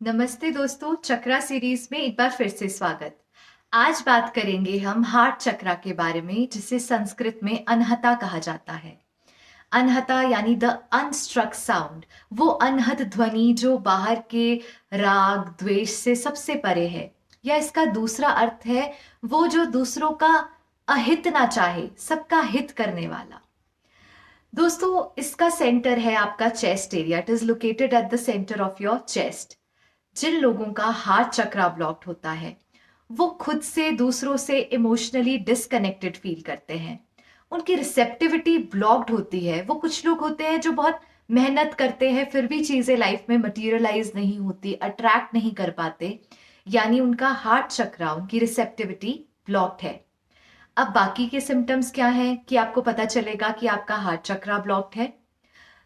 नमस्ते दोस्तों, चक्रा सीरीज में एक बार फिर से स्वागत। आज बात करेंगे हम हार्ट चक्रा के बारे में, जिसे संस्कृत में अनहता कहा जाता है। अनहता यानी द अनस्ट्रक साउंड, वो अनहद ध्वनि जो बाहर के राग द्वेष से सबसे परे है। या इसका दूसरा अर्थ है वो जो दूसरों का अहित ना चाहे, सबका हित करने वाला। दोस्तों, इसका सेंटर है आपका chest area. It is located at the centre of your chest. जिन लोगों का हार्ट चक्रा ब्लॉक्ड होता है वो खुद से, दूसरों से इमोशनली डिस्कनेक्टेड फील करते हैं। उनकी रिसेप्टिविटी ब्लॉक्ड होती है। वो कुछ लोग होते हैं जो बहुत मेहनत करते हैं फिर भी चीजें लाइफ में मटेरियलाइज नहीं होती, अट्रैक्ट नहीं कर पाते, यानी उनका हार्ट चक्रा, उनकी रिसेप्टिविटी ब्लॉक्ड है। अब बाकी के सिम्टम्स क्या हैं कि आपको पता चलेगा कि आपका हार्ट चक्रा ब्लॉक्ड है।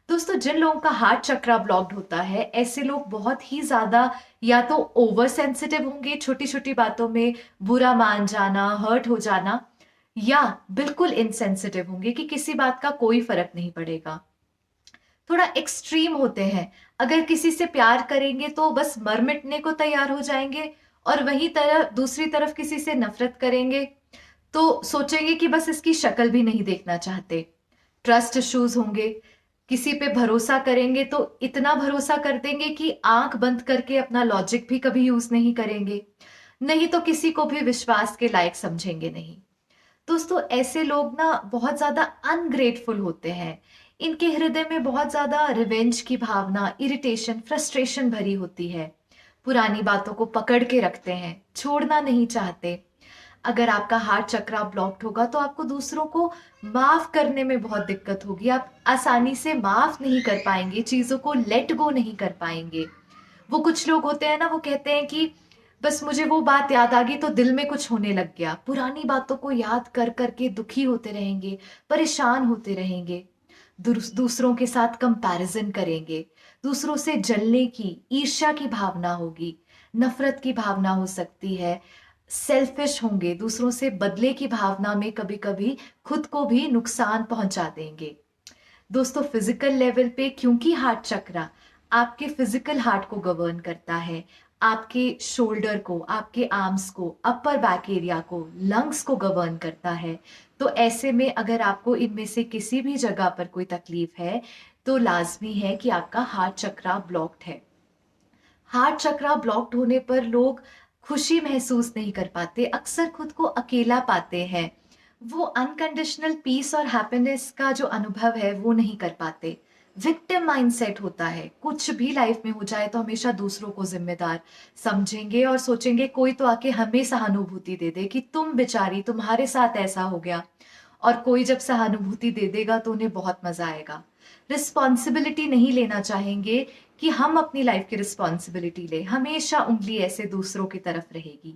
दोस्तों, जिन लोगों का हार्ट चक्रा ब्लॉक्ड होता है, ऐसे लोग बहुत ही ज्यादा या तो ओवर सेंसिटिव होंगे, छोटी छोटी बातों में बुरा मान जाना, हर्ट हो जाना, या बिल्कुल इनसेंसिटिव होंगे कि किसी बात का कोई फर्क नहीं पड़ेगा। थोड़ा एक्सट्रीम होते हैं। अगर किसी से प्यार करेंगे तो बस मर मिटने को तैयार हो जाएंगे, और वही तरह दूसरी तरफ किसी से नफरत करेंगे तो सोचेंगे कि बस इसकी शक्ल भी नहीं देखना चाहते। ट्रस्ट इश्यूज होंगे। किसी पे भरोसा करेंगे तो इतना भरोसा कर देंगे कि आंख बंद करके अपना लॉजिक भी कभी यूज नहीं करेंगे। नहीं तो किसी को भी विश्वास के लायक समझेंगे नहीं। दोस्तों, ऐसे लोग ना बहुत ज्यादा अनग्रेटफुल होते हैं। इनके हृदय में बहुत ज्यादा रिवेंज की भावना, इरिटेशन, फ्रस्ट्रेशन भरी होती है। पुरानी बातों को पकड़ के रखते हैं, छोड़ना नहीं चाहते। अगर आपका हार्ट चक्रा ब्लॉक्ड होगा तो आपको दूसरों को माफ करने में बहुत दिक्कत होगी। आप आसानी से माफ नहीं कर पाएंगे, चीजों को लेट गो नहीं कर पाएंगे। वो कुछ लोग होते हैं ना, वो कहते हैं कि बस मुझे वो बात याद आ गई तो दिल में कुछ होने लग गया। पुरानी बातों को याद कर करके दुखी होते रहेंगे, परेशान होते रहेंगे। दूसरों के साथ कंपैरिजन करेंगे, दूसरों से जलने की, ईर्ष्या की भावना होगी, नफरत की भावना हो सकती है। सेल्फिश होंगे, दूसरों से बदले की भावना में कभी कभी खुद को भी नुकसान पहुंचा देंगे। दोस्तों, फिजिकल लेवल पे, क्योंकि हार्ट चक्रा आपके फिजिकल हार्ट को गवर्न करता है, आपके शोल्डर को, आपके आर्म्स को, अपर बैक एरिया को, लंग्स को गवर्न करता है, तो ऐसे में अगर आपको इनमें से किसी भी जगह पर कोई तकलीफ है तो लाजमी है कि आपका हार्ट चक्रा ब्लॉक्ड है। हार्ट चक्रा ब्लॉक्ड होने पर लोग खुशी महसूस नहीं कर पाते, अक्सर खुद को अकेला पाते हैं। वो अनकंडीशनल पीस और हैप्पीनेस का जो अनुभव है वो नहीं कर पाते। विक्टिम माइंडसेट होता है। कुछ भी लाइफ में हो जाए तो हमेशा दूसरों को जिम्मेदार समझेंगे और सोचेंगे कोई तो आके हमें सहानुभूति दे दे कि तुम बेचारी, तुम्हारे साथ ऐसा हो गया। और कोई जब सहानुभूति दे देगा तो उन्हें बहुत मजा आएगा। रिस्पॉन्सिबिलिटी नहीं लेना चाहेंगे कि हम अपनी लाइफ की रिस्पॉन्सिबिलिटी ले, हमेशा उंगली ऐसे दूसरों की तरफ रहेगी।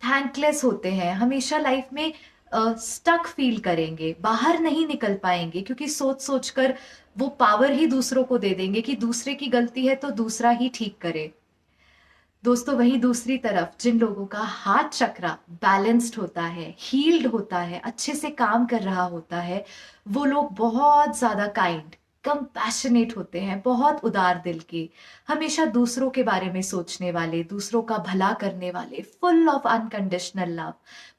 थैंकलेस होते हैं, हमेशा लाइफ में स्टक फील करेंगे, बाहर नहीं निकल पाएंगे, क्योंकि सोच सोच कर वो पावर ही दूसरों को दे देंगे कि दूसरे की गलती है तो दूसरा ही ठीक करे। दोस्तों, वहीं दूसरी तरफ जिन लोगों का हार्ट चक्रा बैलेंस्ड होता है, हील्ड होता है, अच्छे से काम कर रहा होता है, वो लोग बहुत ज्यादा काइंड, कंपैशनेट होते हैं, बहुत उदार दिल के, हमेशा दूसरों के बारे में सोचने वाले, दूसरों का भला करने वाले, full of unconditional love,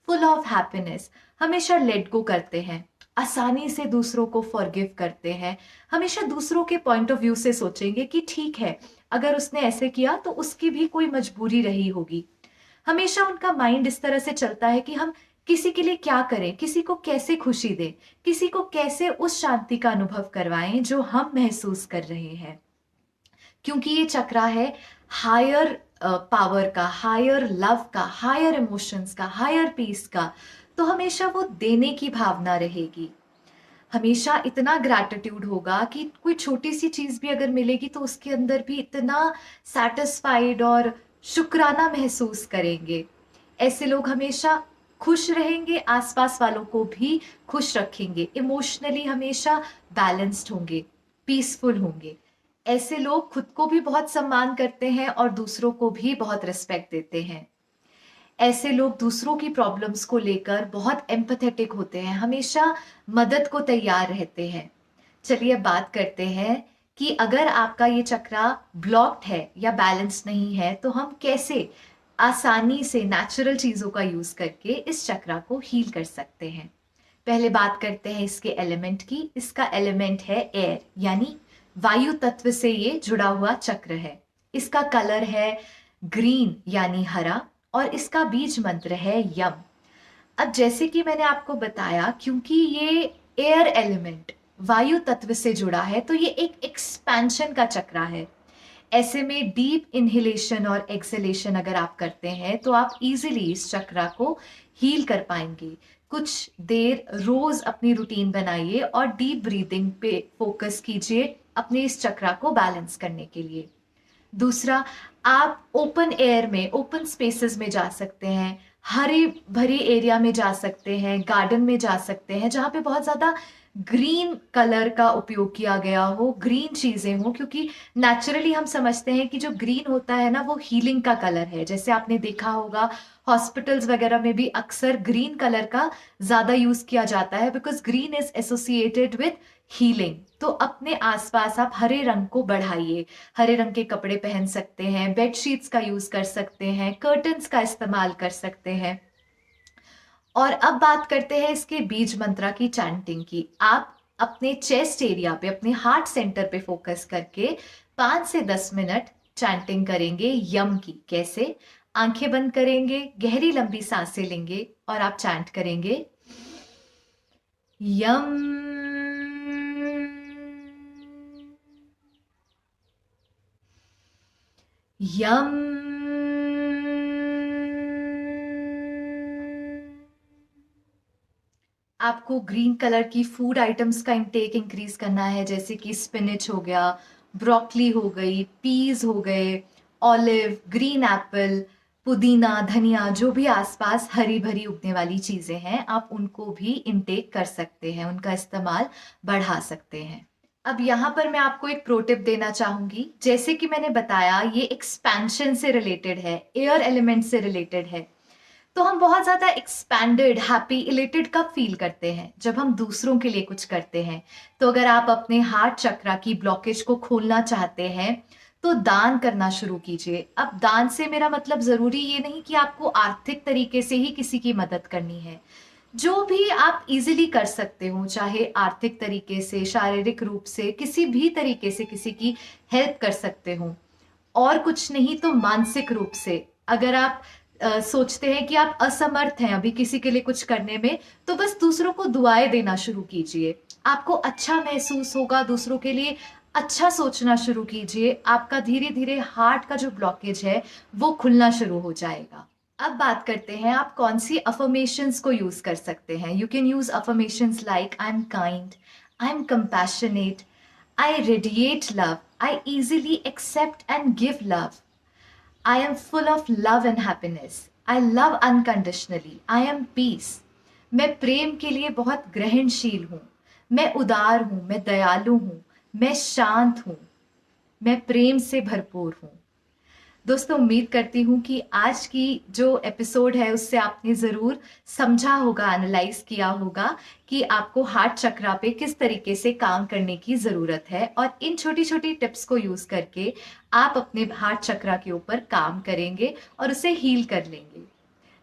full of happiness, हमेशा लेट गो करते हैं, आसानी से दूसरों को फॉरगिव करते हैं, हमेशा दूसरों के पॉइंट ऑफ व्यू से सोचेंगे कि ठीक है, अगर उसने ऐसे किया तो उसकी भी कोई मजबूरी रही होगी। हमेशा उनका माइंड इस तरह से चलता है कि हम किसी के लिए क्या करें, किसी को कैसे खुशी दें, किसी को कैसे उस शांति का अनुभव करवाएं जो हम महसूस कर रहे हैं। क्योंकि ये चक्रा है हायर पावर का, हायर लव का, हायर इमोशंस का, हायर पीस का, तो हमेशा वो देने की भावना रहेगी। हमेशा इतना ग्रैटिट्यूड होगा कि कोई छोटी सी चीज भी अगर मिलेगी तो उसके अंदर भी इतना सेटिस्फाइड और शुक्राना महसूस करेंगे। ऐसे लोग हमेशा खुश रहेंगे, आसपास वालों को भी खुश रखेंगे, इमोशनली हमेशा बैलेंस्ड होंगे, पीसफुल होंगे। ऐसे लोग खुद को भी बहुत सम्मान करते हैं और दूसरों को भी बहुत रिस्पेक्ट देते हैं। ऐसे लोग दूसरों की प्रॉब्लम्स को लेकर बहुत एम्पथेटिक होते हैं, हमेशा मदद को तैयार रहते हैं। चलिए अब बात करते हैं कि अगर आपका ये चक्रा ब्लॉक्ड है या बैलेंस नहीं है तो हम कैसे आसानी से नेचुरल चीजों का यूज करके इस चक्रा को हील कर सकते हैं। पहले बात करते हैं इसके एलिमेंट की। इसका एलिमेंट है एयर, यानी वायु तत्व से ये जुड़ा हुआ चक्र है। इसका कलर है ग्रीन यानी हरा, और इसका बीज मंत्र है यम। अब जैसे कि मैंने आपको बताया, क्योंकि ये एयर एलिमेंट वायु तत्व से जुड़ा है तो ये एक एक्सपेंशन का चक्रा है। ऐसे में डीप इनहेलेशन और एक्सहेलेशन अगर आप करते हैं तो आप इजीली इस चक्रा को हील कर पाएंगे। कुछ देर रोज अपनी रूटीन बनाइए और डीप ब्रीदिंग पे फोकस कीजिए अपने इस चक्रा को बैलेंस करने के लिए। दूसरा, आप ओपन एयर में, ओपन स्पेसेस में जा सकते हैं, हरी भरी एरिया में जा सकते हैं, गार्डन में जा सकते हैं जहाँ पे बहुत ज़्यादा ग्रीन कलर का उपयोग किया गया हो, ग्रीन चीज़ें हो, क्योंकि नेचुरली हम समझते हैं कि जो ग्रीन होता है ना वो हीलिंग का कलर है। जैसे आपने देखा होगा हॉस्पिटल्स वगैरह में भी अक्सर ग्रीन कलर का ज़्यादा यूज़ किया जाता है, because green is associated with healing. तो अपने आसपास आप हरे रंग को बढ़ाइए। हरे रंग के कपड़े पहन सकते हैं, बेडशीट्स का यूज कर सकते हैं, कर्टन्स का इस्तेमाल कर सकते हैं। और अब बात करते हैं इसके बीज मंत्रा की चैंटिंग की। आप अपने चेस्ट एरिया पे, अपने हार्ट सेंटर पे फोकस करके 5 से 10 मिनट चैंटिंग करेंगे यम की। कैसे? आंखें बंद करेंगे, गहरी लंबी सांसें लेंगे और आप चैंट करेंगे यम यम। आपको ग्रीन कलर की फूड आइटम्स का इंटेक इंक्रीज करना है, जैसे कि स्पिनच हो गया, ब्रोकली हो गई, पीज हो गए, ऑलिव, ग्रीन एप्पल, पुदीना, धनिया, जो भी आसपास हरी भरी उगने वाली चीजें हैं आप उनको भी इंटेक कर सकते हैं, उनका इस्तेमाल बढ़ा सकते हैं। अब यहाँ पर मैं आपको एक प्रो टिप देना चाहूंगी। जैसे कि मैंने बताया ये एक्सपेंशन से रिलेटेड है, एयर एलिमेंट से रिलेटेड है, तो हम बहुत ज्यादा एक्सपैंडेड, हैप्पी, इलेटेड कब फील करते हैं? जब हम दूसरों के लिए कुछ करते हैं। तो अगर आप अपने हार्ट चक्रा की ब्लॉकेज को खोलना चाहते हैं तो दान करना शुरू कीजिए। अब दान से मेरा मतलब जरूरी ये नहीं कि आपको आर्थिक तरीके से ही किसी की मदद करनी है। जो भी आप इजीली कर सकते हो, चाहे आर्थिक तरीके से, शारीरिक रूप से, किसी भी तरीके से किसी की हेल्प कर सकते हो। और कुछ नहीं तो मानसिक रूप से, अगर आप सोचते हैं कि आप असमर्थ हैं अभी किसी के लिए कुछ करने में, तो बस दूसरों को दुआएं देना शुरू कीजिए। आपको अच्छा महसूस होगा, दूसरों के लिए अच्छा सोचना शुरू कीजिए। आपका धीरे धीरे हार्ट का जो ब्लॉकेज है वो खुलना शुरू हो जाएगा। अब बात करते हैं आप कौन सी अफर्मेशंस को यूज कर सकते हैं। You can use affirmations like I am kind, I am compassionate, I radiate love. I easily accept and give love. I am full of love and happiness. I love unconditionally. I am peace. मैं प्रेम के लिए बहुत ग्रहणशील हूँ। मैं उदार हूँ, मैं दयालु हूँ, मैं शांत हूँ, मैं प्रेम से भरपूर हूँ। दोस्तों, उम्मीद करती हूँ कि आज की जो एपिसोड है उससे आपने ज़रूर समझा होगा, एनालाइज किया होगा कि आपको हार्ट चक्रा पे किस तरीके से काम करने की ज़रूरत है, और इन छोटी छोटी टिप्स को यूज़ करके आप अपने हार्ट चक्रा के ऊपर काम करेंगे और उसे हील कर लेंगे।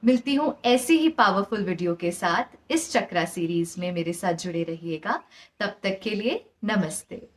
मिलती हूँ ऐसी ही पावरफुल वीडियो के साथ। इस चक्रा सीरीज में मेरे साथ जुड़े रहिएगा। तब तक के लिए नमस्ते।